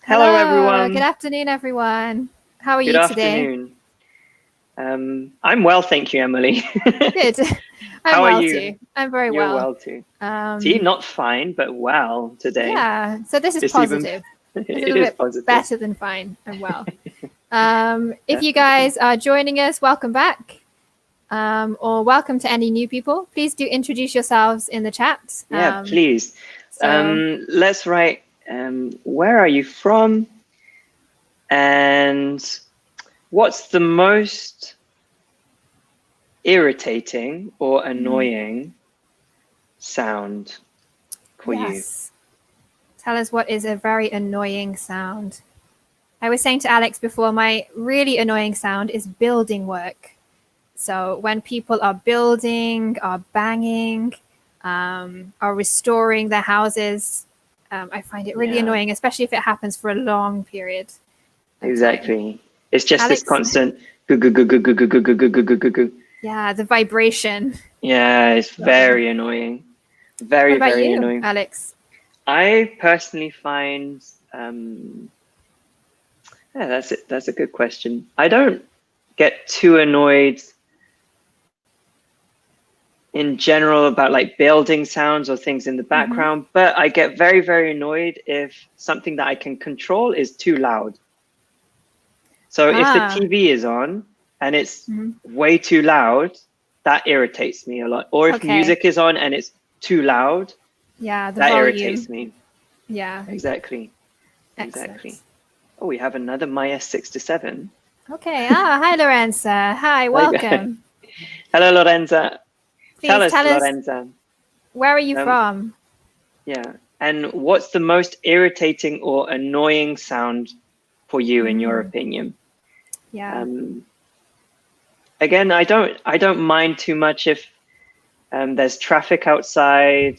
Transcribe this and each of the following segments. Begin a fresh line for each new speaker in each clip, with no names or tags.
Hello,
Hello, good
everyone.
afternoon, everyone. How are
Good
you today?
afternoon. I'm well, thank you, Emily.
Good. I'm
How are
well
you?
too. I'm very
You're
well.
well too. See,
Um,
not fine, but well today.
yeah, so this is
It's even,
positive. It's a
it
little
is
bit
positive.
better than fine. I'm well. If you
Definitely.
guys are joining us, welcome back. Or welcome to any new people. Please do introduce yourselves in the chat.
Yeah, please.
So,
Let's write, where are you from? And what's the most irritating or annoying sound for you?
yes, tell us what is a very annoying sound. I was saying to Alex before, my really annoying sound is building work. So when people are building, are banging, are restoring their houses, I find it really
Yeah,
annoying, especially if it happens for a long period of time.
exactly. It's just this
Alex,
constant goo goo goo goo goo goo goo goo goo goo goo goo goo.
yeah, the vibration.
Yeah, it's
So,
very annoying.
what
Very,
about
very
you,
annoying.
Alex?
I personally find, um, yeah, that's a good question. I don't get too annoyed in general about like building sounds or things in the
Hmm.
background, but I get very, very annoyed if something that I can control is too loud. So if the
Ah,
TV is on and it's
mhm.
way too loud, that irritates me a lot. Or if
Okay.
music is on and it's too loud,
Yeah, the
that irritates
volume.
me.
Yeah,
Exactly. Exactly.
excellent.
Oh, we have another Maya 6 to 7.
Okay. Ah, hi, Lorenza. Hi,
Hi, guys.
welcome.
Hello, Lorenza. Tell
Please
us,
tell us,
Lorenza.
where are you
Um,
from?
yeah. And what's the most irritating or annoying sound for you, in your
Mm,
opinion?
yeah.
Um, Again, I don't mind too much if there's traffic outside.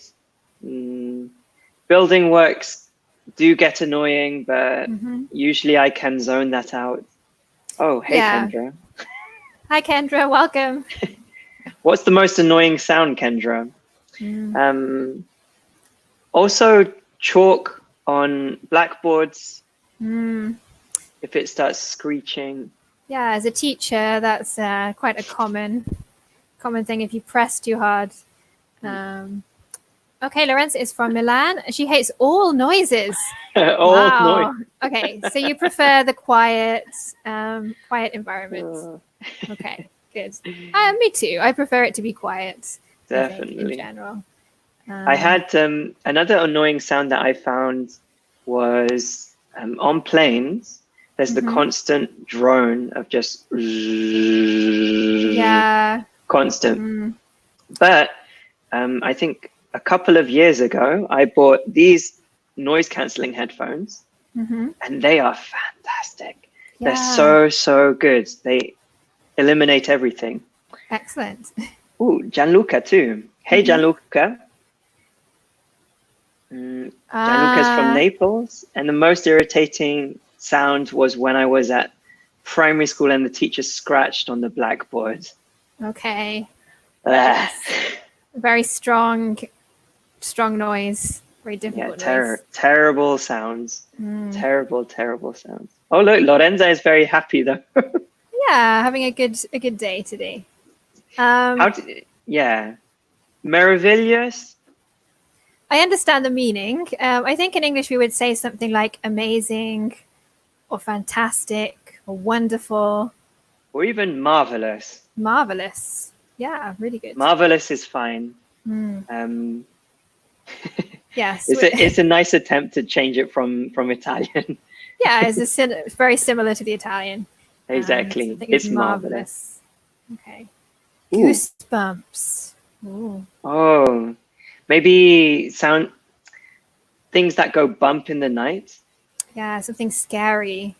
Mm, Building works do get annoying, but
Hmm.
usually I can zone that out. Oh, hey,
Yeah.
Kendra.
Hi, Kendra. Welcome.
What's the most annoying sound, Kendra?
Mm.
Um, Also, chalk on blackboards,
Mm.
if it starts screeching.
Yeah, as a teacher, that's quite a common thing if you press too hard. Um, okay, Lorenza is from Milan. She hates all noises.
Oh, no.
Wow. Okay, so you prefer the quiet environment.
Uh,
Okay, good. Me too. I prefer it to be quiet, I think, in
Definitely.
general.
I
Um,
had another annoying sound that I found was on planes, there's the
mhm.
constant drone of just
Yeah.
constant.
Mm,
But I think a couple of years ago, I bought these noise cancelling headphones,
hmm.
and they are fantastic. They're
Yeah.
so, so good. They eliminate everything.
Excellent.
Ooh, Gianluca too. Hey,
Hmm.
Gianluca. Gianluca's from
Ah,
Naples, and the most irritating sound was when I was at primary school and the teacher scratched on the blackboard.
okay.
Ah.
Yes. Very strong noise. Very
Yeah,
difficult noise.
terrible sounds.
Mm.
Terrible, terrible sounds. Oh, look, Lorenza is very happy though.
Yeah, having a good day today.
How
Um,
did, yeah, Meraviglious?
I understand the meaning. I think in English we would say something like amazing or fantastic or wonderful,
Or even marvelous.
marvelous. Yeah, really good.
Marvelous is fine.
Mm.
Um,
Yes.
it's a nice attempt to change it from Italian.
Yeah, it's very similar to the Italian.
Exactly.
Something is
It's marvelous.
marvelous. Okay.
Ooh.
Goosebumps. Ooh.
Oh, maybe sound things that go bump in the night.
Yeah, something scary,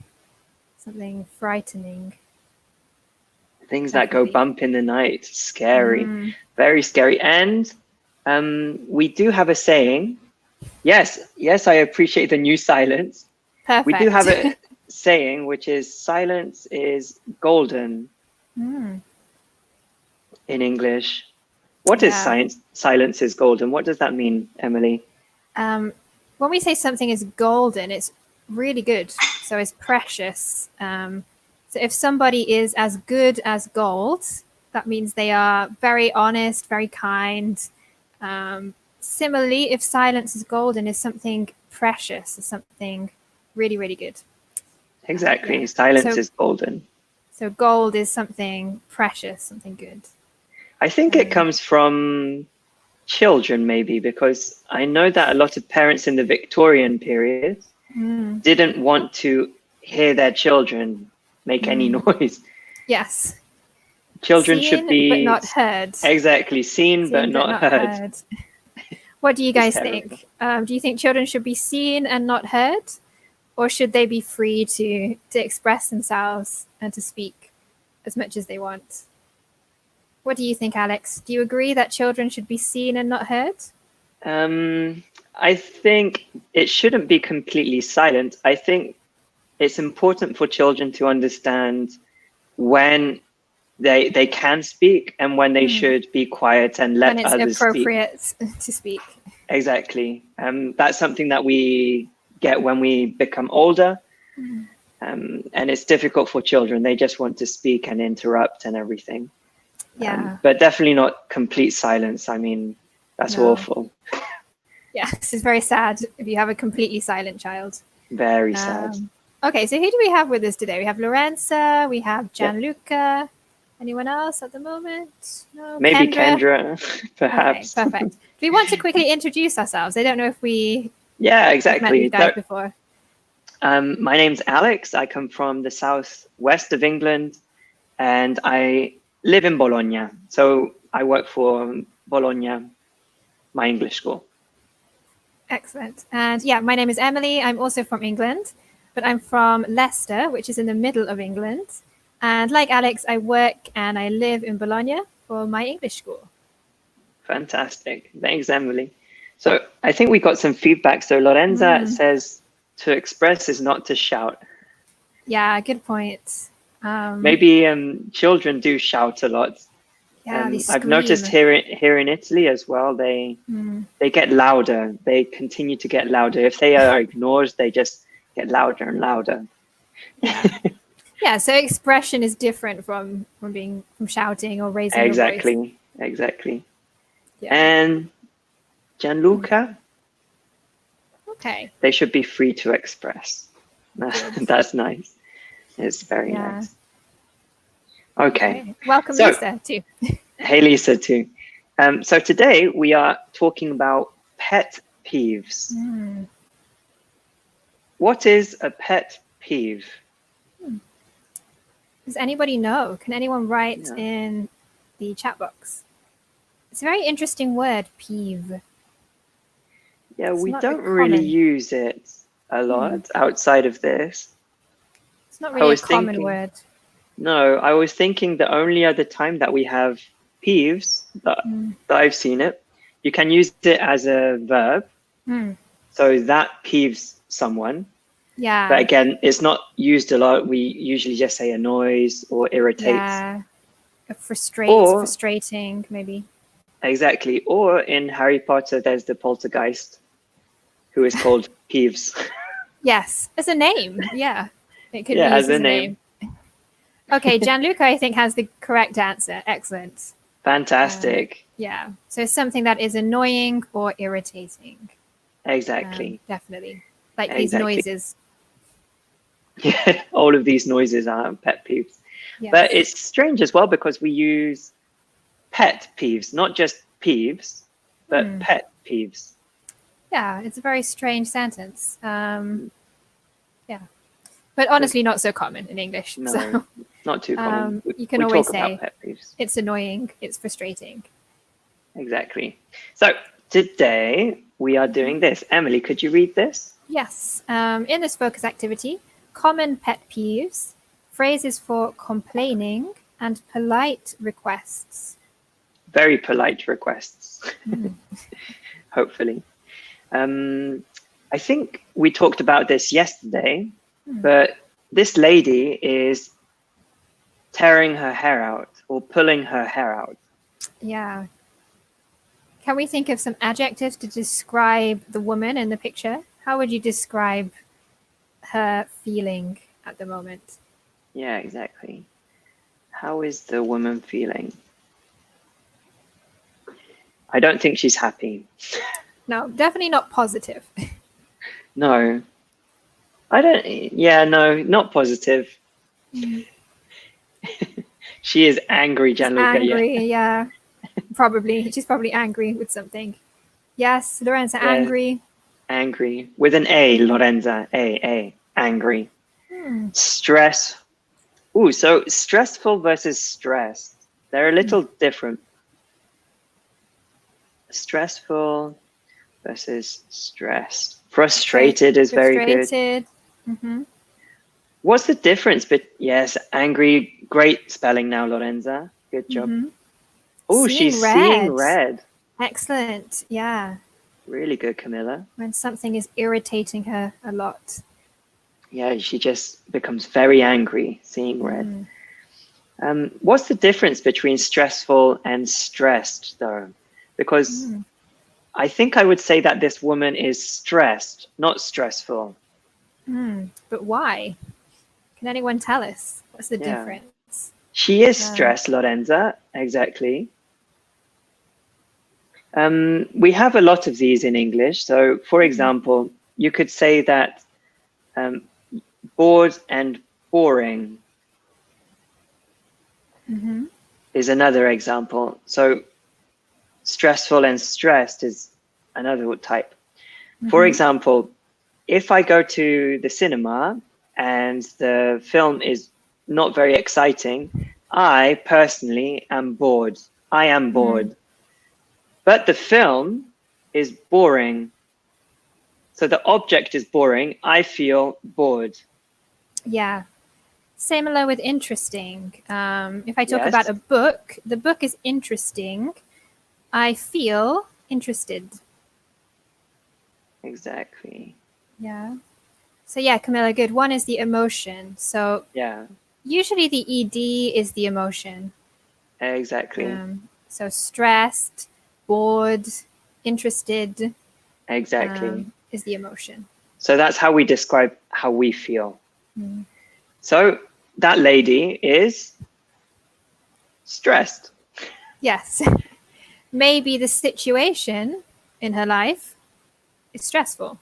something frightening.
Things that go
Definitely.
bump in the night. Scary.
Mm,
Very scary. And we do have a saying. Yes, yes, I appreciate the new silence. We do
perfect.
have a saying, which is silence is golden
Mm,
in English. What is
yeah.
science? Silence is golden. What does that mean, Emily?
Um, when we say something is golden, it's really good. So it's precious. So if somebody is as good as gold, that means they are very honest, very kind. Similarly, if silence is golden, is something precious, is something really, really good.
Exactly.
Yeah.
Silence is golden.
So gold is something precious, something good.
I think it comes from children, maybe, because I know that a lot of parents in the Victorian period didn't want to hear their children make any noise.
Yes.
Children should
Seen but
be
not heard.
exactly seen but
Seen
not heard.
What do you
It's
guys
terrible.
think? Do you think children should be seen and not heard? Or should they be free to express themselves and to speak as much as they want? What do you think, Alex? Do you agree that children should be seen and not heard?
I think it shouldn't be completely silent. I think it's important for children to understand when they can speak and when they should be quiet and let
When it's
others speak.
appropriate to speak.
Exactly. That's something that we get when we become older. And it's difficult for children. They just want to speak and interrupt and everything.
Yeah.
But definitely not complete silence. I mean, that's awful.
Yeah, this is very sad if you have a completely silent child.
Very sad.
Okay, so who do we have with us today? We have Lorenza, we have Gianluca. Anyone else at the moment? No.
Maybe Kendra, perhaps.
Okay, perfect. Do we want to quickly introduce ourselves? I don't know if we
exactly.
met these guys before.
My name's Alex. I come from the southwest of England, and I live in Bologna. So I work for Bologna, my English school.
Excellent. And yeah, my name is Emily. I'm also from England, but I'm from Leicester, which is in the middle of England. And like Alex, I work and I live in Bologna for my English school.
Fantastic. Thanks, Emily. So I think we got some feedback. So Lorenza says to express is not to shout.
Yeah, good point.
Maybe children do shout a lot.
Yeah,
I've noticed here in Italy as well, they get louder. They continue to get louder. If they are ignored, they just get louder and louder.
Yeah. Yeah, so expression is different from shouting or raising your voice.
Exactly.
Yeah.
And Gianluca?
Okay.
They should be free to express. That's nice. It's very nice. Okay.
Welcome, Lisa, too.
Hey, Lisa, too. So today we are talking about pet peeves. What is a pet peeve?
Does anybody know? Can anyone write in the chat box? It's a very interesting word, peeve.
Yeah, we don't really use it a lot outside of this.
It's not really a common word.
No, I was thinking the only other time that we have peeves that I've seen it, you can use it as a verb. So that peeves someone.
Yeah.
But again, it's not used a lot. We usually just say annoys or irritates.
Yeah. Frustrating, maybe.
Exactly. Or in Harry Potter, there's the poltergeist who is called Peeves.
Yes, as a name. Yeah. It could be used
as a name.
Okay, Gianluca, I think, has the correct answer. Excellent.
Fantastic.
Yeah. So something that is annoying or irritating.
Exactly.
Definitely. Like these noises.
Yeah, all of these noises are pet peeves. Yes. But it's strange as well because we use pet peeves, not just peeves, but pet peeves.
Yeah, it's a very strange sentence. Yeah. But honestly, not so common in English.
No,
so,
not too common.
You can always say it's annoying, it's frustrating.
Exactly. So today we are doing this. Emily, could you read this?
Yes. In this focus activity, common pet peeves, phrases for complaining, and polite requests.
Very polite requests, hopefully. I think we talked about this yesterday, but this lady is tearing her hair out or pulling her hair out.
Yeah. Can we think of some adjectives to describe the woman in the picture? How would you describe her feeling at the moment?
Yeah, exactly. How is the woman feeling? I don't think she's happy.
No, definitely not positive.
No. I don't, yeah, no, not positive. She is angry,
She's
Gianluca, yeah.
angry, yeah. Probably. She's probably angry with something. Yes, Lorenza,
Yeah.
angry.
Angry. With an A, Lorenza. A. Angry.
Hmm.
Stress. Ooh, so stressful versus stressed. They're a little different. Stressful versus stressed. Frustrated is very good.
Frustrated. Mm-hmm.
What's the difference? But yes, angry. Great spelling now, Lorenza. Good job.
Mm-hmm.
Oh,
Seeing
she's
red.
seeing red.
Excellent. Yeah.
Really good, Camilla.
When something is irritating her a lot.
Yeah, she just becomes very angry seeing red. What's the difference between stressful and stressed, though? Because I think I would say that this woman is stressed, not stressful.
But why? Can anyone tell us? What's the difference?
She is stressed, Lorenza. Exactly. We have a lot of these in English. So, for example, you could say that bored and boring is another example. So, stressful and stressed is another type. For example, if I go to the cinema and the film is not very exciting, I personally am bored. I am bored. But the film is boring. So the object is boring. I feel bored.
Yeah. Similar with interesting. If I talk about a book, the book is interesting. I feel interested.
Exactly.
Yeah. So yeah, Camilla, good. One is the emotion. So
yeah,
usually the ED is the emotion.
Exactly.
So stressed, bored, interested.
Exactly.
Is the emotion.
So that's how we describe how we feel. So that lady is stressed.
Yes. Maybe the situation in her life is stressful.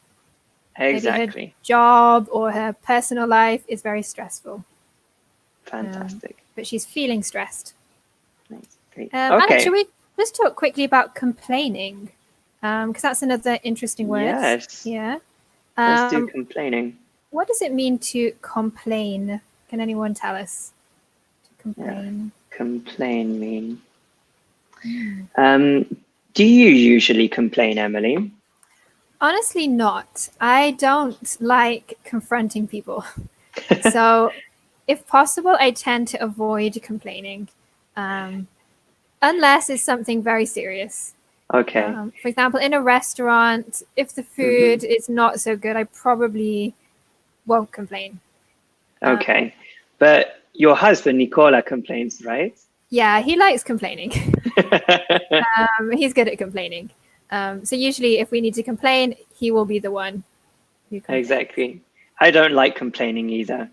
Exactly.
Maybe her job or her personal life is very stressful.
Fantastic.
But she's feeling stressed.
Nice. Great.
Alex, should we just talk quickly about complaining? Because that's another interesting word.
Yes.
Yeah.
Let's do complaining.
What does it mean to complain? Can anyone tell us? To complain.
Yeah. Complain mean. Do you usually complain, Emily?
Honestly, not. I don't like confronting people. So, if possible, I tend to avoid complaining, unless it's something very serious.
Okay.
For example, in a restaurant, if the food is not so good, I probably won't complain.
Okay. But your husband, Nicola, complains, right?
Yeah, he likes complaining. He's good at complaining. So usually if we need to complain, he will be the one who complains.
Exactly. I don't like complaining either.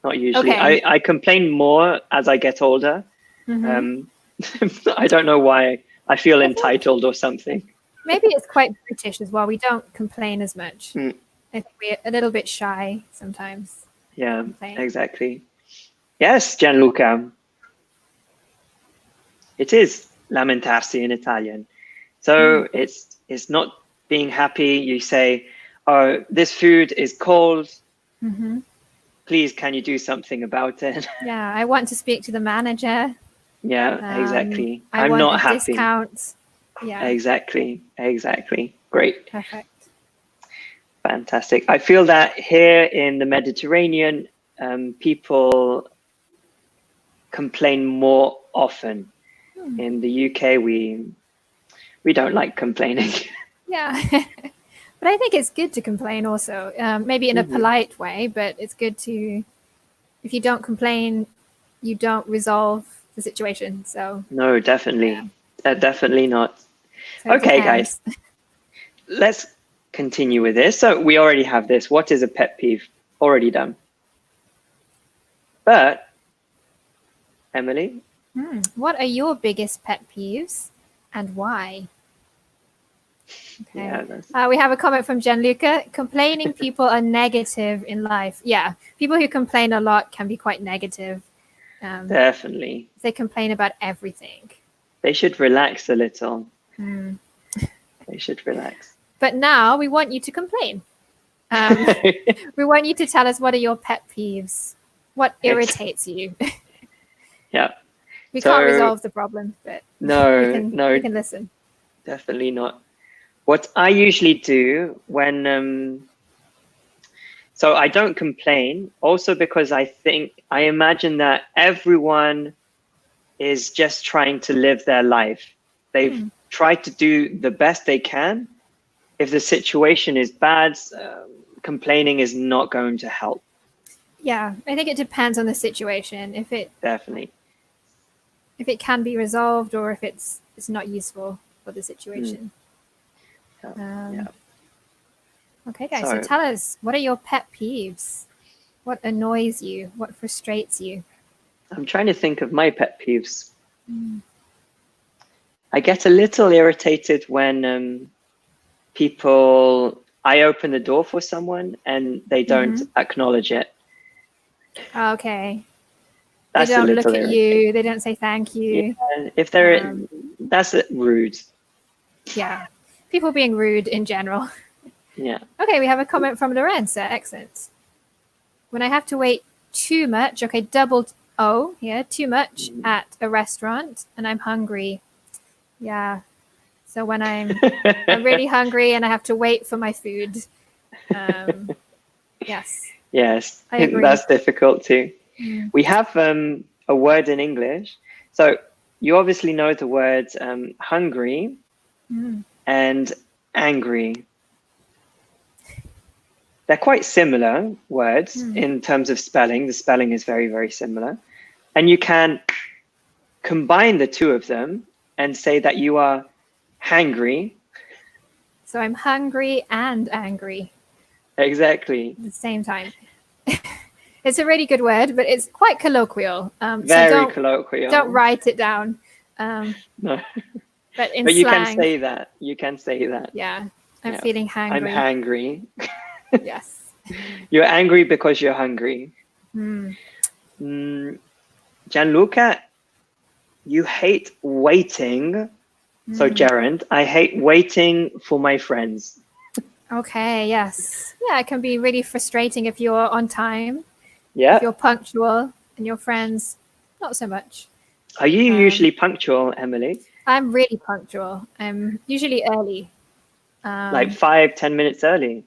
Not usually.
Okay.
I complain more as I get older. I don't know why. I feel entitled or something.
Maybe it's quite British as well. We don't complain as much. I think we're a little bit shy sometimes.
Yeah, exactly. Yes, Gianluca. It is lamentarsi in Italian. So it's not being happy. You say, oh, this food is cold. Please, can you do something about it?
Yeah, I want to speak to the manager.
Yeah, exactly.
I'm not happy. Discount. Yeah.
Exactly. Great.
Perfect.
Fantastic. I feel that here in the Mediterranean, people complain more often. In the UK, we don't like complaining.
Yeah. But I think it's good to complain also, maybe in a polite way, but it's good to, if you don't complain, you don't resolve the situation. So
no, definitely. Definitely not.
So
okay, guys, let's continue with this. So we already have this. What is a pet peeve? already done. But Emily,
What are your biggest pet peeves and why? Okay.
yeah,
We have a comment from Gianluca. Complaining people are negative in life. Yeah, people who complain a lot can be quite negative.
definitely.
They complain about everything.
They should relax a little.
Hmm.
They should relax.
But now we want you to complain. We want you to tell us, what are your pet peeves? What irritates you?
Yeah.
We can't resolve the problem, but we can listen.
Definitely not. What I usually do when so I don't complain, also because I imagine that everyone is just trying to live their life. They've tried to do the best they can. If the situation is bad, complaining is not going to help.
Yeah, I think it depends on the situation.
Definitely.
If it can be resolved, or if it's not useful for the situation.
Yeah.
Okay, guys. So tell us, what are your pet peeves? What annoys you? What frustrates you?
I'm trying to think of my pet peeves. I get a little irritated when I open the door for someone and they don't acknowledge it.
Okay.
That's
they don't look at you. They don't say thank you.
Yeah, if they're, that's rude.
Yeah. People being rude in general.
Yeah.
Okay, we have a comment from Lorenza. Excellent. When I have to wait too much, okay, double O, yeah, too much at a restaurant and I'm hungry. Yeah. So when I'm really hungry and I have to wait for my food. Yes.
Yes,
I agree.
That's difficult too. We have a word in English. So you obviously know the words hungry and angry. They're quite similar words in terms of spelling. The spelling is very, very similar. And you can combine the two of them and say that you are hangry.
So I'm hungry and angry.
Exactly.
At the same time. It's a really good word, but it's quite colloquial.
Very colloquial.
Don't write it down.
No.
But in
but you
slang,
can say that. You can say that.
Yeah. I'm feeling hangry.
I'm hangry.
Yes.
You're angry because you're hungry. Gianluca, you hate waiting. So Gerund, I hate waiting for my friends.
Okay, yes. Yeah, it can be really frustrating if you're on time.
Yeah.
If you're punctual and your friends, not so much.
Are you usually punctual, Emily?
I'm really punctual. I'm usually early.
Like 5-10 minutes early?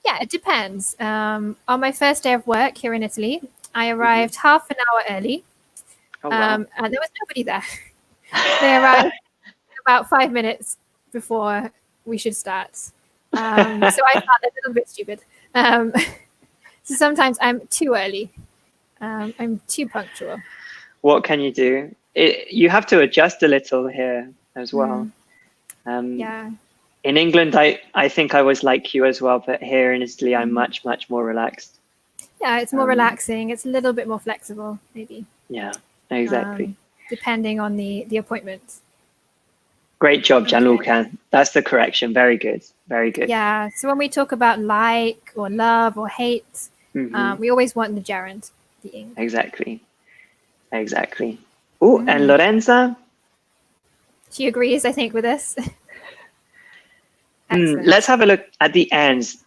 Yeah, it depends. On my first day of work here in Italy, I arrived half an hour early.
Oh, wow.
And there was nobody there. They arrived about 5 minutes before we should start. So I felt a little bit stupid. So sometimes I'm too early. I'm too punctual.
What can you do? You have to adjust a little here as well.
Yeah.
In England, I think I was like you as well, but here in Italy, I'm much, much more relaxed.
Yeah, it's more relaxing. It's a little bit more flexible, maybe.
Yeah, exactly.
Depending on the appointment.
Great job, Gianluca. That's the correction. Very good. Very good.
Yeah. So when we talk about like or love or hate, we always want the gerund, the ing.
Exactly. Exactly. Oh, and Lorenza?
She agrees, I think, with this.
Let's have a look at the ends.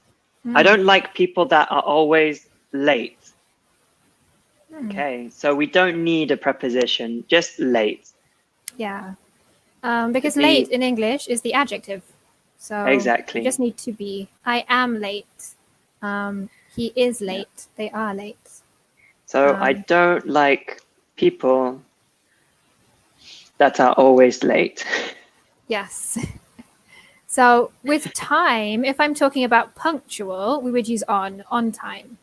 I don't like people that are always late. Okay, so we don't need a preposition, just late.
Yeah. Because late in English is the adjective. So
exactly.
You just need to be. I am late. He is late. Yeah. They are late.
So I don't like people that are always late.
Yes. So with time, if I'm talking about punctual, we would use on time.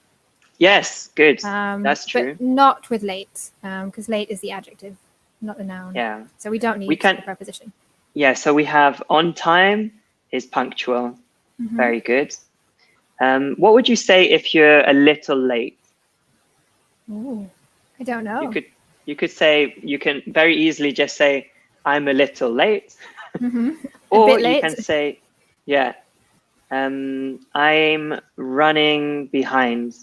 Yes, good. That's true.
But not with late, because late is the adjective, not the noun.
Yeah.
So we don't need the preposition.
Yeah, so we have on time is punctual. Very good. What would you say if you're a little late?
Ooh, I don't know.
You could say, you can very easily just say, I'm a little late.
A
Or
bit
you
late.
can say, yeah, I'm running behind.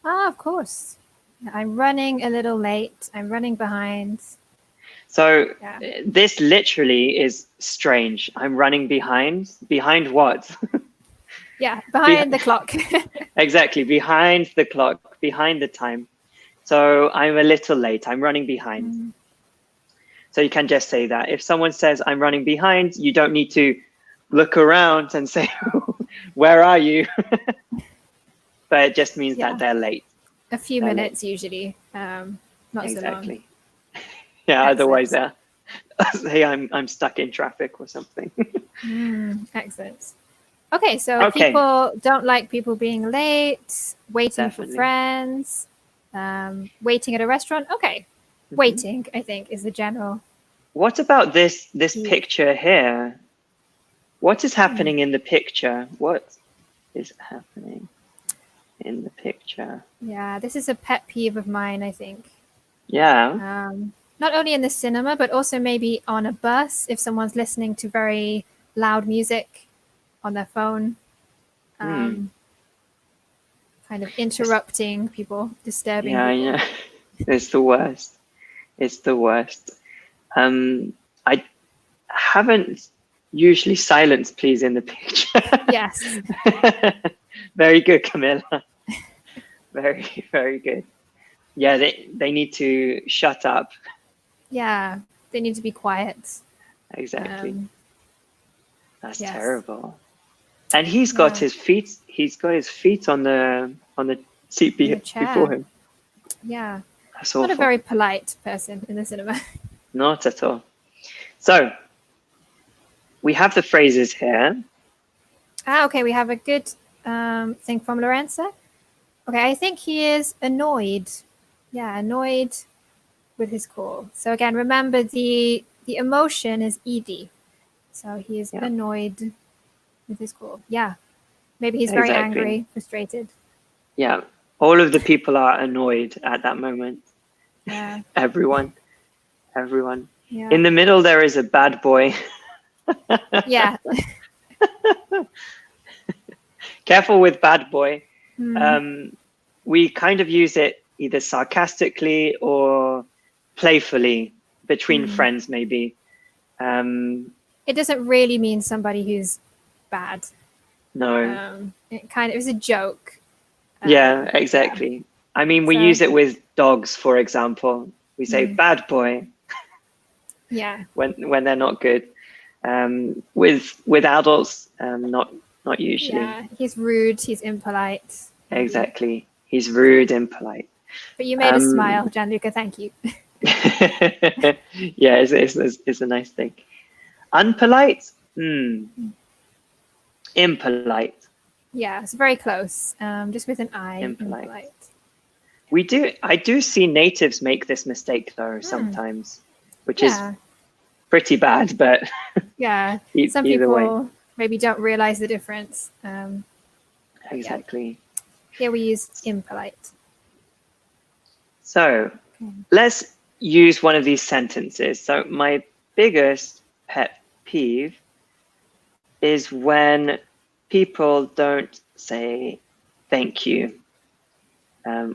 Ah, of course. I'm running a little late. I'm running behind.
So
Yeah.
this literally is strange. I'm running behind. Behind what?
Yeah, behind the clock.
Exactly, behind the clock, behind the time. So I'm a little late. I'm running behind. So you can just say that. If someone says I'm running behind, you don't need to look around and say, where are you? But it just means
Yeah.
that they're late.
A few
They're
minutes usually. Not
Exactly.
so long.
Yeah,
Excellent.
otherwise hey, I'm stuck in traffic or something.
Excellent. Okay, so
Okay.
people don't like people being late, waiting
Definitely.
for friends, waiting at a restaurant. Okay, waiting, I think, is the general.
What about this
Yeah.
picture here? What is happening in the picture? What is happening in the picture?
Yeah, this is a pet peeve of mine, I think.
Yeah.
Not only in the cinema, but also maybe on a bus if someone's listening to very loud music on their phone. Kind of interrupting people, disturbing
Yeah,
people.
yeah. It's the worst. It's the worst. I haven't usually silence please in the picture.
Yes.
Very good, Camilla. Very, very good. Yeah, they need to shut up.
Yeah, they need to be quiet.
Exactly. That's
yes.
terrible. And he's got his feet. He's got his feet on the seat before him.
Yeah.
That's awful.
Not a very polite person in the cinema.
Not at all. So we have the phrases here.
Okay, we have a good thing from Lorenza. Okay, I think he is annoyed. Yeah, annoyed with his call. So again, remember the emotion is ed. So he is annoyed with his call. Yeah. Maybe he's very angry, frustrated.
Yeah. All of the people are annoyed at that moment.
Yeah.
Everyone.
Yeah.
In the middle, there is a bad boy.
Yeah.
Careful with bad boy. We kind of use it either sarcastically or playfully between friends, maybe.
It doesn't really mean somebody who's bad.
No.
It kind of is a joke.
Yeah, exactly. Yeah. I mean, we use it with dogs, for example. We say bad boy.
Yeah.
When they're not good. With adults, not usually.
Yeah, he's rude. He's impolite.
Exactly. He's rude, impolite.
But you made us smile, Gianluca. Thank you.
Yeah, it's a nice thing. Unpolite? Impolite.
Yeah, it's very close. Just with an I. Impolite.
I do see natives make this mistake though sometimes, which is pretty bad, but
yeah, some people maybe don't realize the difference.
Exactly.
Yeah. Here we use impolite.
So let's use one of these sentences. So my biggest pet peeve is when people don't say thank you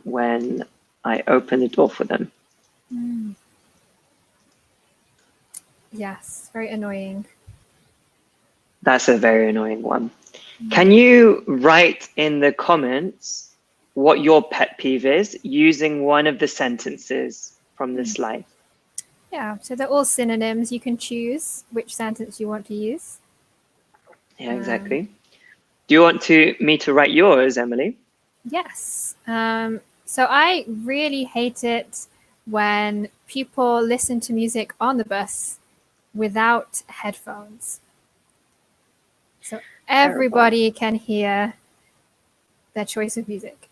when I open the door for them.
Yes, very annoying.
That's a very annoying one. Can you write in the comments what your pet peeve is using one of the sentences from the slide?
Yeah, so they're all synonyms. You can choose which sentence you want to use.
Yeah, exactly. Do you want me to write yours, Emily?
Yes. So I really hate it when people listen to music on the bus without headphones. So everybody can hear their choice of music.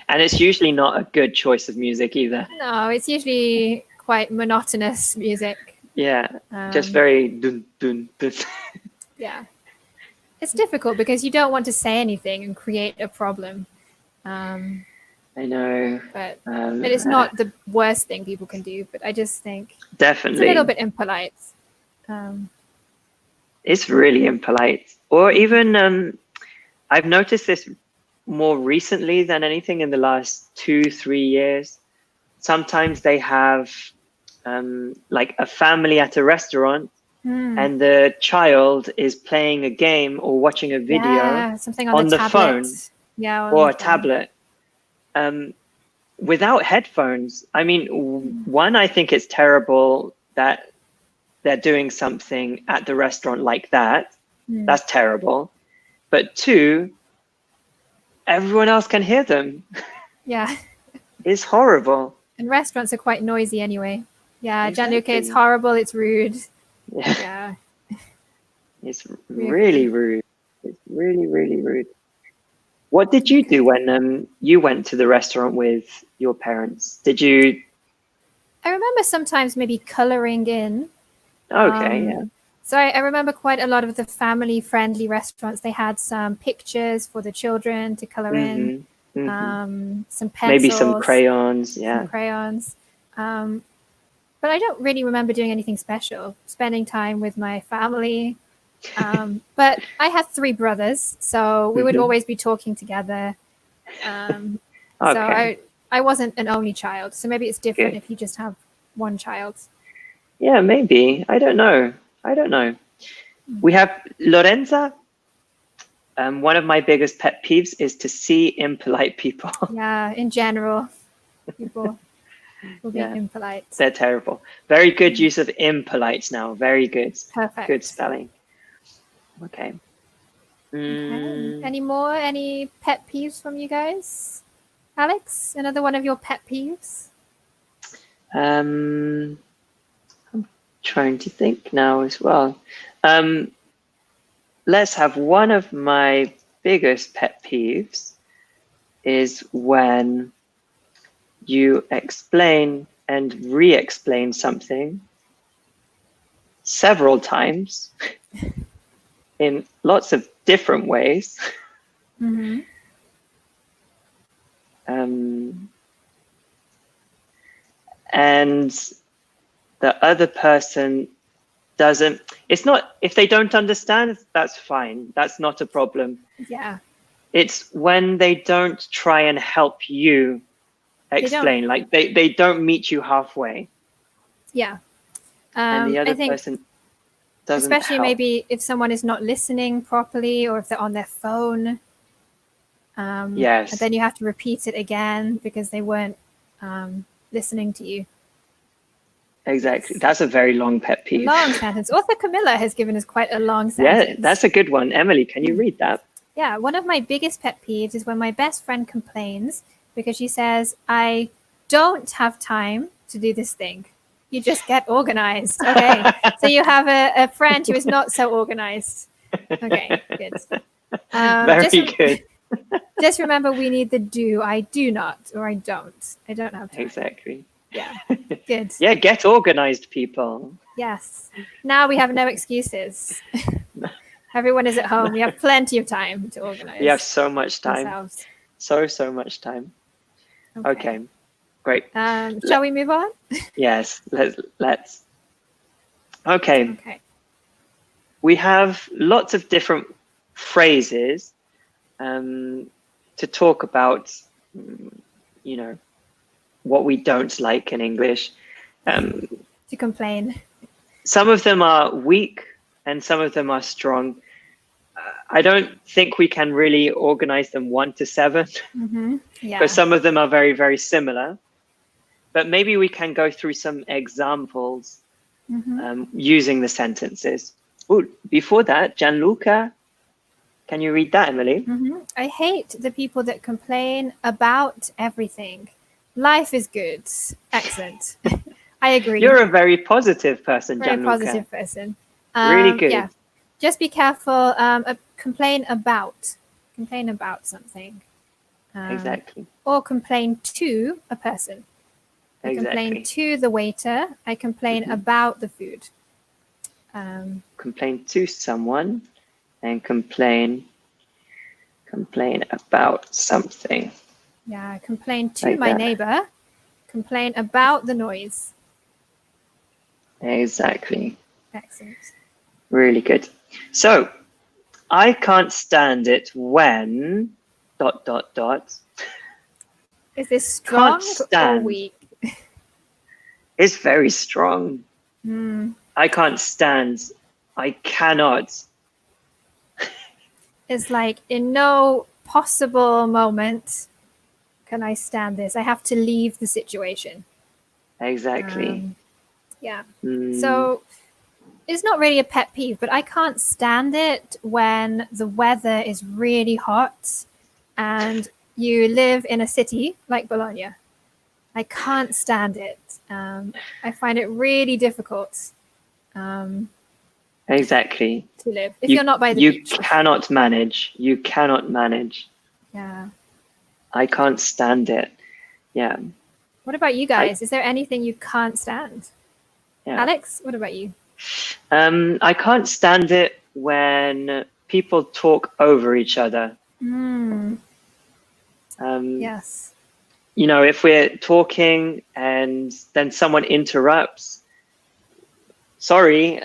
And it's usually not a good choice of music either.
No, it's usually quite monotonous music.
Yeah, just very dun, dun, dun.
Yeah. It's difficult because you don't want to say anything and create a problem.
I know.
But it is not the worst thing people can do. But I just think
Definitely.
it's a little bit impolite.
It's really impolite. Or even, I've noticed this more recently than anything in the last 2-3 years. Sometimes they have like a family at a restaurant, and the child is playing a game or watching a video
something
on the phone, or a
phone.
tablet, without headphones. I mean, one, I think it's terrible that they're doing something at the restaurant like that. That's terrible. But two, everyone else can hear them.
Yeah.
It's horrible.
And restaurants are quite noisy anyway. Yeah,
Exactly.
Gianluca, it's horrible. It's rude.
Yeah.
Yeah.
It's really rude. It's really, really rude. What did you do when you went to the restaurant with your parents? Did you?
I remember sometimes maybe coloring in.
Okay, yeah.
So I remember quite a lot of the family-friendly restaurants. They had some pictures for the children to color in, some pencils,
maybe some crayons, yeah.
Some crayons. But I don't really remember doing anything special. Spending time with my family. But I had 3 brothers, so we would always be talking together.
Okay.
So I wasn't an only child. So maybe it's different if you just have one child.
Yeah, maybe. I don't know. We have Lorenza. One of my biggest pet peeves is to see impolite people.
Yeah, in general, people will be impolite.
They're terrible. Very good use of impolite now. Very good.
Perfect.
Good spelling. Okay.
Any more? Any pet peeves from you guys? Alex, another one of your pet peeves?
I'm trying to think now as well. Let's have one of my biggest pet peeves is when you explain and re-explain something several times in lots of different ways. And the other person doesn't, it's not, if they don't understand, that's fine. That's not a problem.
Yeah.
It's when they don't try and help you explain, like they don't meet you halfway.
Yeah.
And the other person doesn't
especially
help.
Maybe if someone is not listening properly or if they're on their phone.
Yes.
And then you have to repeat it again because they weren't listening to you.
Exactly. That's a very long pet peeve.
Long sentence. Author Camilla has given us quite a long sentence.
Yeah, that's a good one. Emily, can you read that?
Yeah, one of my biggest pet peeves is when my best friend complains because she says, I don't have time to do this thing. You just get organized. Okay. So you have a friend who is not so organized. Okay, good.
Very good.
Just remember we need the do. I do not, or I don't. I don't have time.
Exactly.
Yeah, good.
Yeah, get organized, people.
Yes. Now we have no excuses. Everyone is at home. We have plenty of time to organize.
We have so much time.
Ourselves.
So much time. Okay. Great.
Shall we move on?
Yes, let's. Okay. We have lots of different phrases to talk about, you know, what we don't like in English.
To complain.
Some of them are weak and some of them are strong. I don't think we can really organize them 1 to 7, because some of them are very, very similar. But maybe we can go through some examples using the sentences. Ooh, before that, Gianluca, can you read that, Emily?
I hate the people that complain about everything. Life is good. Excellent. I agree.
You're a very positive person,
Gianluca.
Gianluca.
Very positive person.
Really good.
Yeah. Just be careful. Complain about. Complain about something.
Exactly.
Or complain to a person. I complain to the waiter. I complain about the food.
Complain to someone and complain about something.
Yeah, complain to
Like
my
that.
neighbor. Complain about the noise.
Exactly.
Excellent.
Really good. So I can't stand it when ...
Is this strong
Can't
or
stand.
weak?
It's very strong.
Hmm.
I can't stand. I cannot.
It's like in no possible moment can I stand this. I have to leave the situation.
Exactly.
Yeah.
Mm,
So it's not really a pet peeve, but I can't stand it when the weather is really hot and you live in a city like Bologna. I can't stand it. I find it really difficult
exactly.
to live if you're not by the
You
beach.
cannot manage. You cannot manage.
Yeah.
I can't stand it. Yeah.
What about you
I
guys? Is there anything you can't stand?
yeah.
Alex, what about you?
I can't stand it when people talk over each other.
Mm,
Um,
yes.
you know, if we're talking and then someone interrupts, sorry,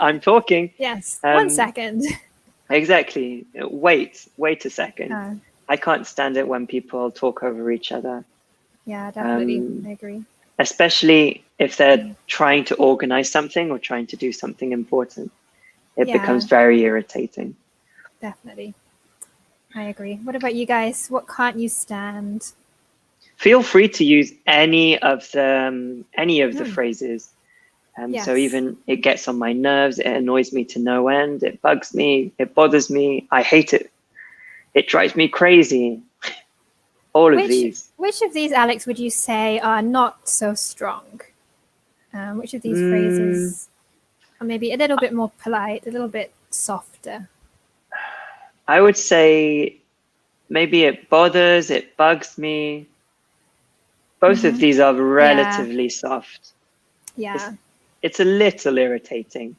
I'm talking.
Yes. 1 second.
Exactly. Wait a second.
Uh,
I can't stand it when people talk over each other,
yeah, definitely. I agree.
especially if they're trying to organize something or trying to do something important. It becomes
Yeah,
very irritating.
definitely. I agree. What about you guys? What can't you stand?
Feel free to use any of the phrases. So
Yes.
even it gets on my nerves, it annoys me to no end, it bugs me, it bothers me, I hate it, it drives me crazy. All of
Which
these.
which of these, Alex, would you say are not so strong? Which of these
Mm,
phrases are maybe a little bit more polite, a little bit softer?
I would say maybe it bugs me. Both of these are
Yeah,
relatively soft. It's,
yeah,
it's a little irritating.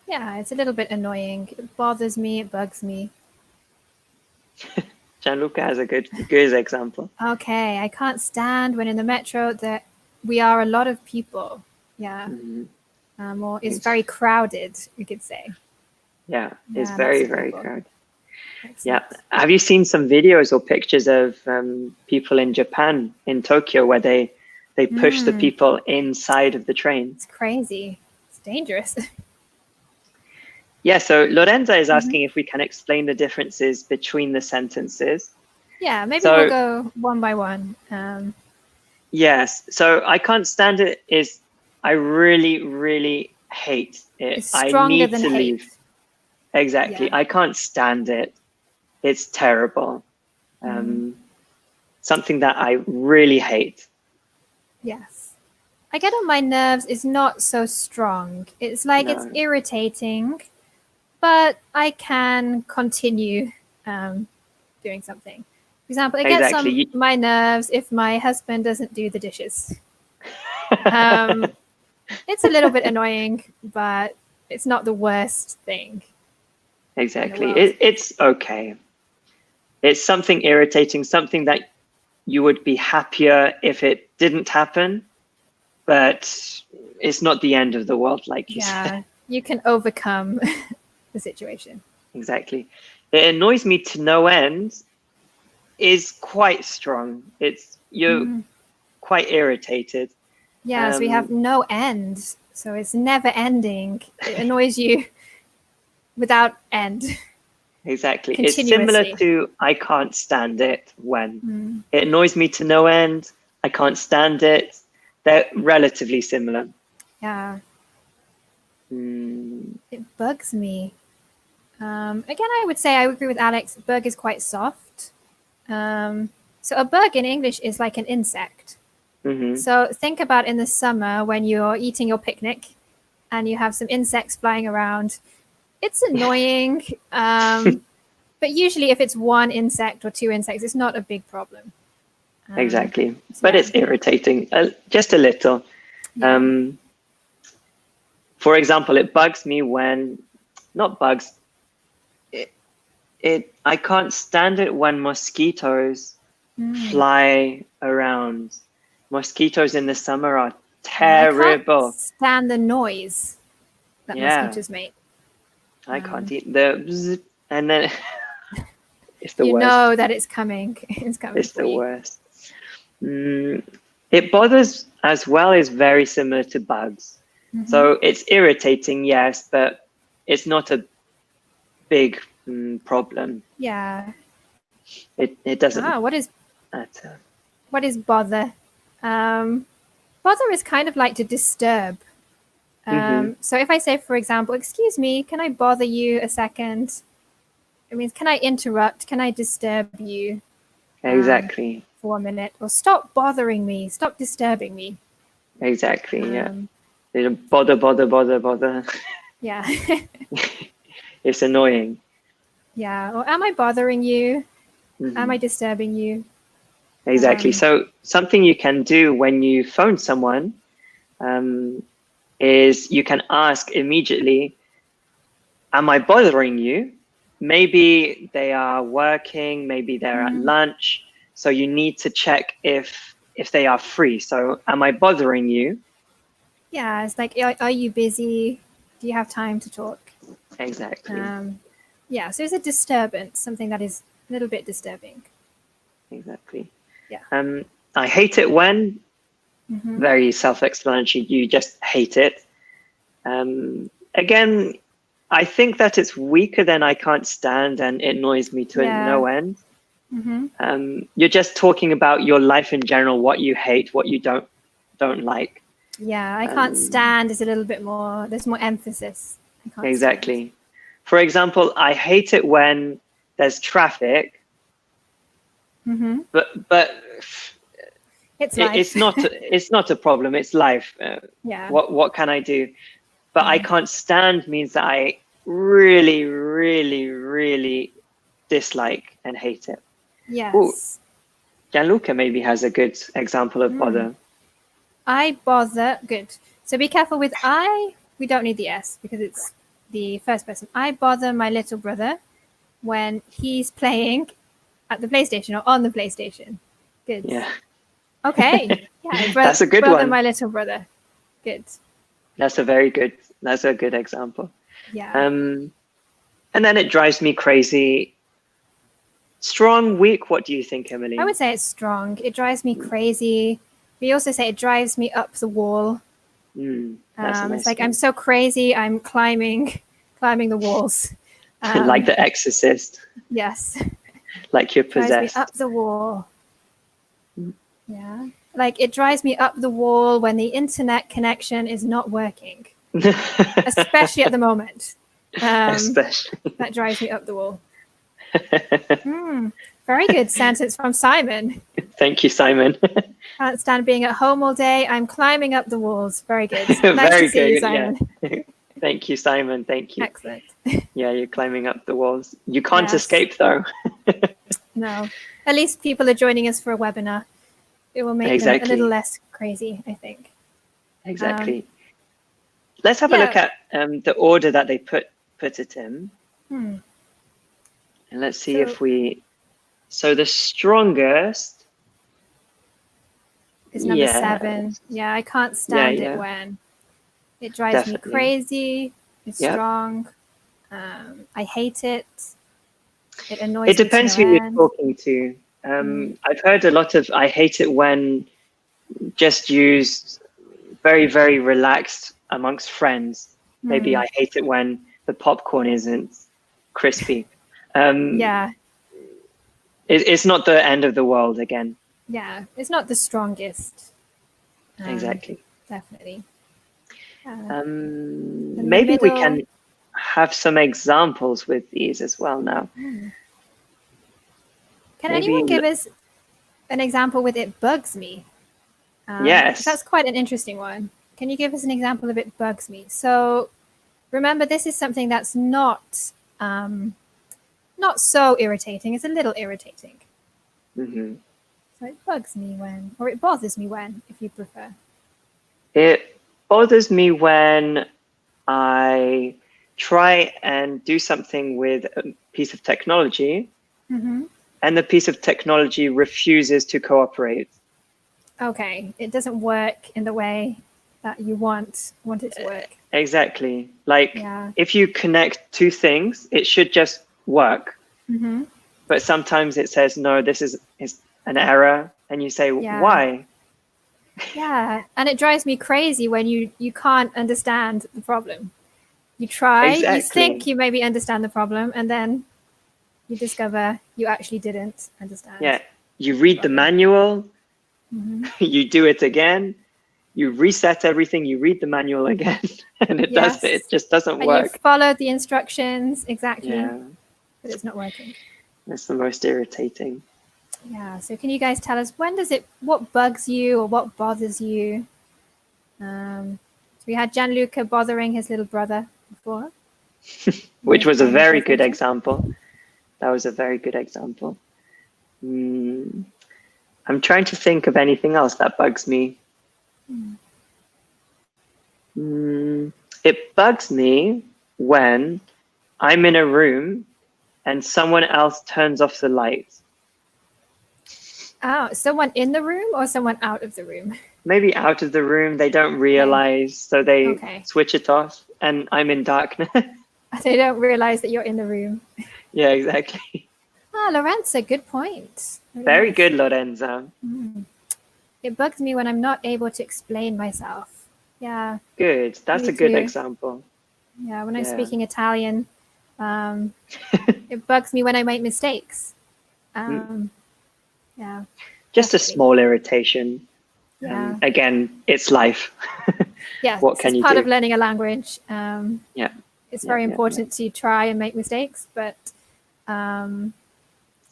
yeah. It's a little bit annoying. It bothers me. It bugs me.
Gianluca has a good example.
Okay, I can't stand when in the metro that we are a lot of people. Yeah,
Mhm.
or it's very crowded. We could say.
Yeah, it's
Yeah, lots
very,
of
very
people.
crowded. Yeah.
Excellent.
Have you seen some videos or pictures of people in Japan, in Tokyo, where they push the people inside of the train?
It's crazy. It's dangerous.
Yeah, so Lorenza is asking if we can explain the differences between the sentences.
Yeah, maybe we'll
So,
go one by one.
yes, so I can't stand it is I really, really hate it.
It's
I
stronger
need
than
to leave.
hate.
Exactly.
Yeah.
I can't stand it. It's terrible. Something that I really hate.
Yes. I get on my nerves is not so strong. It's like it's
No,
irritating, but I can continue doing something. For example, it gets on
exactly.
my nerves if my husband doesn't do the dishes. Um, it's a little bit annoying, but it's not the worst thing in the
Exactly.
world.
It's okay. It's something irritating, something that you would be happier if it didn't happen, but it's not the end of the world, like you said.
Yeah, you can overcome the situation.
Exactly. It annoys me to no end is quite strong. You're quite irritated.
Yes, we have
Um,
no end, so it's never ending. It annoys you without end,
exactly. It's similar
continuously.
to I can't stand it when. It annoys me to no end. I can't stand it. They're relatively similar.
Yeah,
Mm,
it bugs me. Again, I would say I agree with Alex. Bug is quite soft. So a bug in English is like an insect.
mhm.
So think about in the summer when you're eating your picnic and you have some insects flying around. It's annoying, but usually if it's one insect or two insects, it's not a big problem.
Exactly.
So
But
yeah,
it's irritating, just a little.
yeah,
Um, for example, it bugs me when, not bugs, I can't stand it when mosquitoes fly around. Mosquitoes in the summer are
I can't
terrible.
stand the noise that
Yeah,
mosquitoes make.
I can't eat the bzz, and then it's the
You
worst.
know that it's coming. It's coming
It's
for
the
you.
worst. It bothers as well is very similar to bugs. So it's irritating, yes, but it's not a big problem.
Yeah.
It doesn't
What is
matter.
bother? Bother is kind of like to disturb. So if I say, for example, excuse me, can I bother you a second? It means, can I interrupt? Can I disturb you
Exactly.
for a minute? Or stop bothering me. Stop disturbing me.
Exactly. Yeah. They don't bother.
Yeah.
It's annoying.
Yeah. Or am I bothering you? Am I disturbing you?
Exactly. So something you can do when you phone someone is you can ask immediately, am I bothering you? Maybe they are working, maybe they're at lunch. So you need to check if they are free. So am I bothering you?
Yeah. It's like, are you busy? Do you have time to talk?
Exactly.
Yeah. So it's a disturbance, something that is a little bit disturbing.
Exactly.
Yeah.
I hate it when, very self-explanatory, you just hate it. Again, I think that it's weaker than I can't stand and it annoys me to no end. You're just talking about your life in general, what you hate, what you don't like.
Yeah, I can't stand is a little bit more, there's more emphasis. I can't
Exactly.
stand.
For example, I hate it when there's traffic, but
it's life.
it's not a problem. It's life.
Yeah.
What can I do? But I can't stand means that I really, really, really dislike and hate it.
Yes.
Ooh, Gianluca maybe has a good example of bother.
I bother. Good. So be careful with I. We don't need the S because it's the first person. I bother my little brother when he's playing at the PlayStation or on the PlayStation. Good.
Yeah.
Okay. Yeah.
That's a good
brother,
one.
my little brother. Good.
That's a good example.
Yeah.
And then it drives me crazy. Strong, weak. What do you think, Emily?
I would say it's strong. It drives me crazy. We also say it drives me up the wall. It's like I'm so crazy. I'm climbing the walls.
Like The Exorcist.
Yes.
Like you're possessed.
Drives me up the wall. Yeah. Like it drives me up the wall when the internet connection is not working, especially at the moment.
Especially.
That drives me up the wall. Very good sentence from Simon.
Thank you, Simon.
Can't stand being at home all day. I'm climbing up the walls. Very good. Nice
Very
to see
good,
you, Simon.
Yeah. Thank you, Simon. Thank you.
Excellent.
Yeah, you're climbing up the walls. You can't escape, though.
No. At least people are joining us for a webinar. It will make them a little less crazy, I think.
Exactly. Let's have a look at the order that they put it in. And let's see if we... So the strongest...
is number 7. Yeah, I can't stand it when it drives me crazy. It's strong. I hate it. It annoys me.
It depends who you're talking to. I've heard a lot of I hate it when just used very, very relaxed amongst friends. Maybe I hate it when the popcorn isn't crispy. It's not the end of the world again.
Yeah, it's not the strongest.
Exactly.
Definitely.
Maybe we can have some examples with these as well now.
Can anyone give us an example with it bugs me?
Yes.
That's quite an interesting one. Can you give us an example of it bugs me? So remember, this is something that's not so irritating. It's a little irritating. So it bugs me when, or it bothers me when, if you prefer.
It bothers me when I try and do something with a piece of technology,
Mm-hmm.
and the piece of technology refuses to cooperate.
Okay, it doesn't work in the way that you want it to work.
Exactly. Like
Yeah.
if you connect two things, it should just work.
Mm-hmm.
But sometimes it says, no, this is an error. And you say,
Yeah.
why?
Yeah, and it drives me crazy when you can't understand the problem. You try, you
Exactly.
think you maybe understand the problem, and then you discover you actually didn't understand.
Yeah. You read the manual,
Mm-hmm.
you do it again, you reset everything, you read the manual again, and it
Yes.
it just doesn't
And
work.
you follow the instructions exactly,
Yeah.
but it's not working.
That's the most irritating.
Yeah. So can you guys tell us what bugs you or what bothers you? So we had Gianluca bothering his little brother before.
Which was a
Paying
very good
attention.
example. That was a very good example. I'm trying to think of anything else that bugs me. It bugs me when I'm in a room and someone else turns off the light.
Oh, someone in the room or someone out of the room?
Maybe out of the room, they don't realize, so they
Okay.
switch it off, and I'm in darkness.
They don't realize that you're in the room.
Yeah, exactly.
Lorenzo, good point. Really
Very
nice.
good, Lorenzo.
It bugs me when I'm not able to explain myself. Yeah.
Good. That's
Me
a good
too.
example.
Yeah. When I'm
Yeah.
speaking Italian, it bugs me when I make mistakes. Yeah.
Just a
definitely.
small irritation.
Yeah.
Again, it's life.
Yeah.
What can
it's
you
part
do?
of learning a language.
Yeah.
It's very important to try and make mistakes, but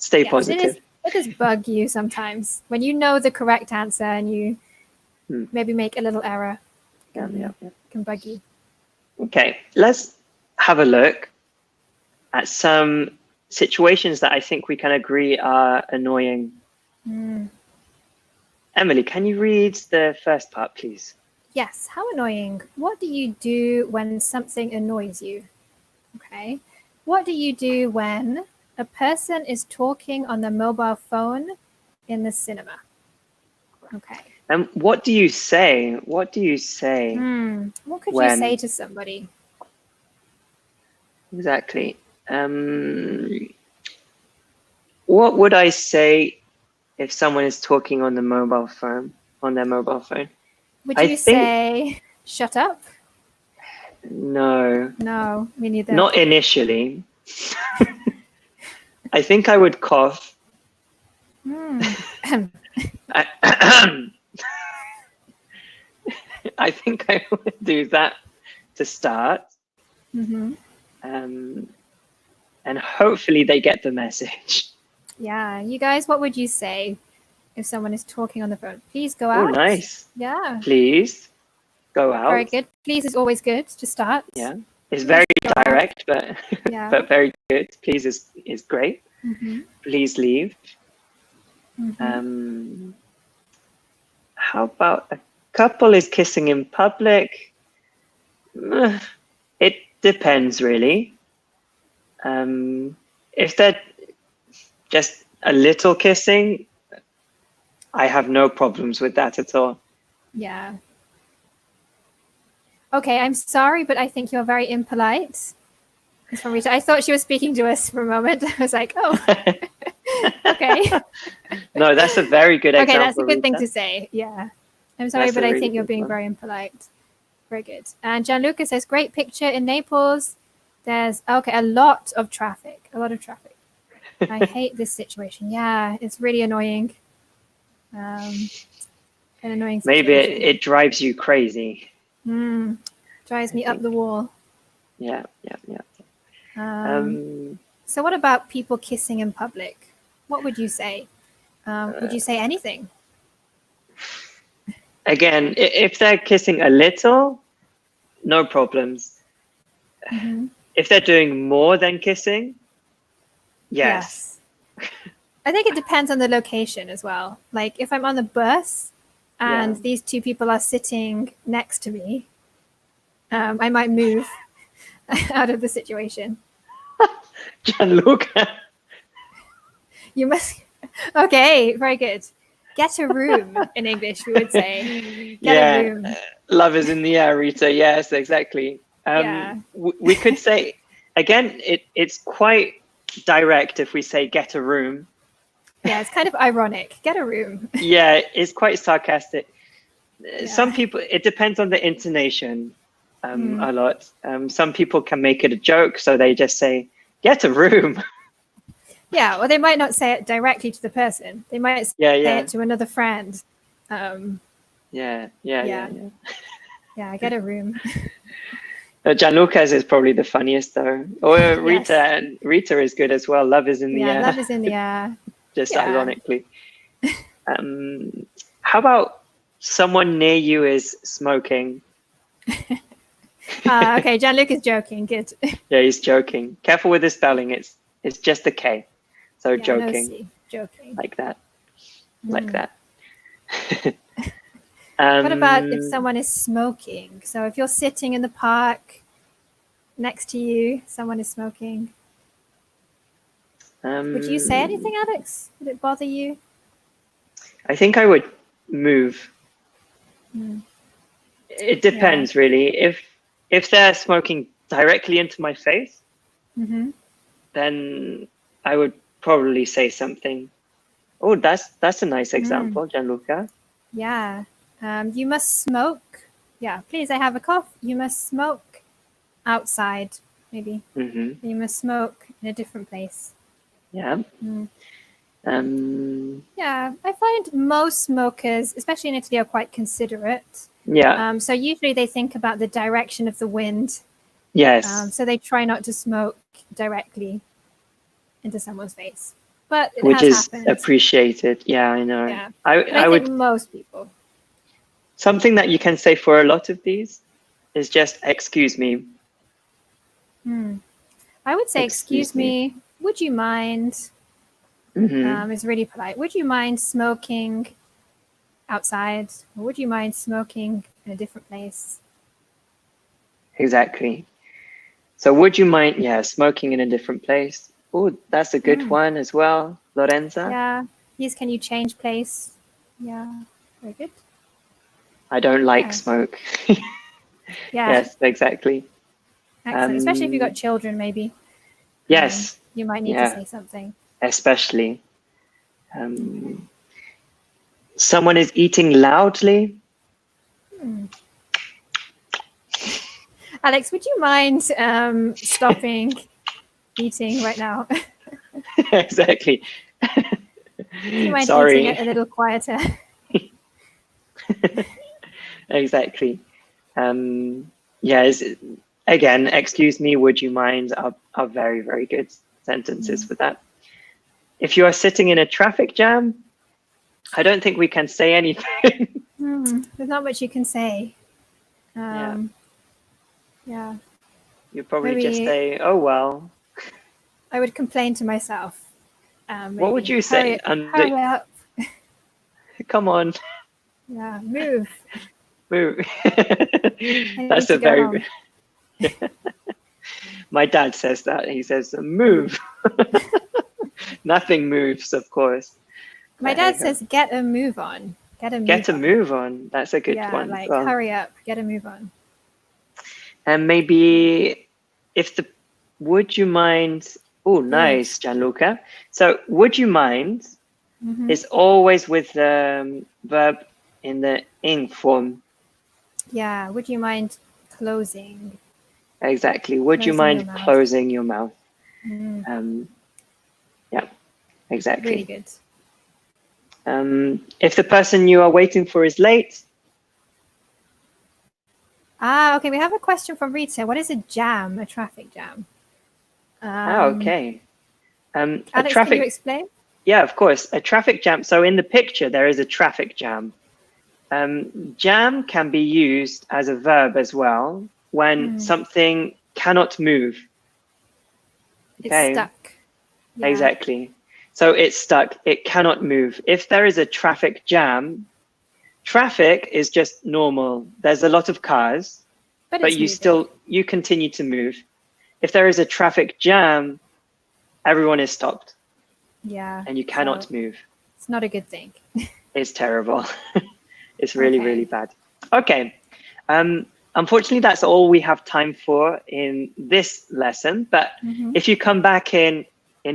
Stay
yeah,
positive.
it does bug you sometimes when you know the correct answer and you maybe make a little error. Can bug you.
Okay, let's have a look at some situations that I think we can agree are annoying. Emily, can you read the first part, please?
Yes, how annoying. What do you do when something annoys you? Okay. What do you do when a person is talking on the mobile phone in the cinema? Okay.
And what do you say? What do you say?
What could you say to somebody?
Exactly. What would I say if someone is talking on their mobile phone?
Would you say, shut up?
No.
No, me neither.
Not initially. I think I would cough. I think I would do that to start. And hopefully they get the message.
Yeah. You guys, what would you say if someone is talking on the phone? Please go out.
Oh, nice.
Yeah.
Please go out.
Very good. Please is always good to start.
Yeah. It's very direct, but
Yeah.
but very good. Please is great. Please leave. How about a couple is kissing in public? It depends, really. If they're just a little kissing, I have no problems with that at all.
Yeah. Okay, I'm sorry, but I think you're very impolite. It's from Rita. I thought she was speaking to us for a moment. I was like, oh, okay.
No, that's a very good example.
Okay, that's a good thing
Rita.
to say. Yeah. I'm sorry, but I think you're being very impolite. Very good. And Gianluca says, great picture in Naples. There's, a lot of traffic. I hate this situation. Yeah, it's really annoying. An annoying situation.
Maybe it drives you crazy.
Drives me up the wall.
Yeah.
So what about people kissing in public? What would you say? Would you say anything?
Again, if they're kissing a little, no problems. If they're doing more than kissing, yes.
I think it depends on the location as well. Like if I'm on the bus and these two people are sitting next to me, I might move. out of the situation.
Gianluca.
You must. Okay, very good. Get a room in English, we would say. Get a room.
Love is in the air, Rita. Yes, exactly.
Yeah.
We could say, again, it's quite direct if we say get a room.
Yeah, it's kind of ironic. Get a room.
Yeah, it's quite sarcastic. Some people, it depends on the intonation a lot. Some people can make it a joke, so they just say, get a room.
Yeah, or they might not say it directly to the person. They might say it to another friend.
Yeah,
get a room.
Gianluca's is probably the funniest though. Or Rita, and Rita is good as well. Love is in the air.
Yeah, love is in the air.
Just ironically. How about someone near you is smoking?
Okay, Gianluca's joking. Good.
Yeah, he's joking. Careful with the spelling. It's just a K. So joking.
No C. Joking.
Like that. Like that.
What about if someone is smoking? So if you're sitting in the park next to you, someone is smoking. Would you say anything, Alex? Would it bother you?
I think I would move. It depends, really. If they're smoking directly into my face, then I would probably say something. Oh, that's a nice example, Gianluca.
Yeah. You must smoke. Yeah, please, I have a cough. You must smoke outside, maybe. You must smoke in a different place.
Yeah.
Yeah, I find most smokers, especially in Italy, are quite considerate.
Yeah.
So usually they think about the direction of the wind.
Yes.
So they try not to smoke directly into someone's face. But it
which
has
is
happened.
appreciated. Yeah, I know.
Yeah.
I
think
would.
most people.
Something that you can say for a lot of these is just excuse me.
I would say excuse me. Would you mind? It's really polite. Would you mind smoking outside? Or would you mind smoking in a different place?
Exactly. So would you mind, smoking in a different place? Oh, that's a good one as well, Lorenza.
Yeah. Please, can you change place? Yeah. Very good.
I don't like smoke. Yes, exactly.
Excellent. Especially if you've got children, maybe.
Yes.
You might need to say something.
Especially. Someone is eating loudly.
Alex, would you mind stopping eating right now?
Exactly.
You mind
Sorry.
eating it a little quieter?
Exactly. Again, excuse me, would you mind are very, very good sentences for that. If you are sitting in a traffic jam, I don't think we can say anything.
There's not much you can say.
Yeah. You probably
Maybe
just say, oh, well.
I would complain to myself.
What would you say?
Hurry up.
Come on.
Yeah, move.
Move. That's a very... My dad says that. He says, move. Nothing moves, of course.
My dad says, get a move on. Get a
move on. That's a good one.
Like, hurry up, get a move on.
And maybe would you mind? Oh, nice, Gianluca. So would you mind is always with the verb in the ing form.
Yeah, would you mind closing?
Exactly. Would you mind closing your mouth? Yeah, exactly.
Really good.
If the person you are waiting for is late.
Okay. We have a question from Rita. What is a jam? A traffic jam?
Okay.
Alex, can you explain?
Yeah, of course. A traffic jam. So in the picture, there is a traffic jam. Jam can be used as a verb as well when something cannot move.
Okay. It's stuck.
Yeah. Exactly. So it's stuck. It cannot move. If there is a traffic jam, traffic is just normal. There's a lot of cars, but you continue to move. if there is a traffic jam, everyone is stopped
Yeah.
and you cannot
so
move.
It's not a good thing.
It's terrible. It's really,
Okay.
really bad. Okay. Unfortunately, that's all we have time for in this lesson. But
Mhm.
if you come back in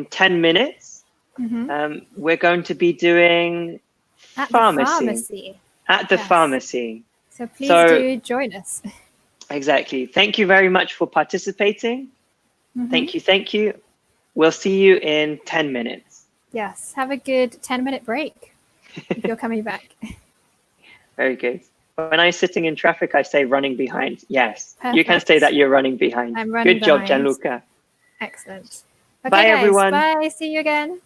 10 minutes,
Mhm.
we're going to be doing
At the
pharmacy.
pharmacy.
At the
Yes.
pharmacy.
So please
So-
do join us.
Exactly. Thank you very much for participating.
Mhm.
Thank you. We'll see you in 10 minutes.
Yes. Have a good 10-minute break if you're coming back.
Very good. When I'm sitting in traffic, I say running behind. Yes, you can
Perfect.
say that you're running behind.
I'm running
Good job,
behind.
Gianluca.
Excellent. Okay,
Bye,
guys.
everyone.
Bye. See you again.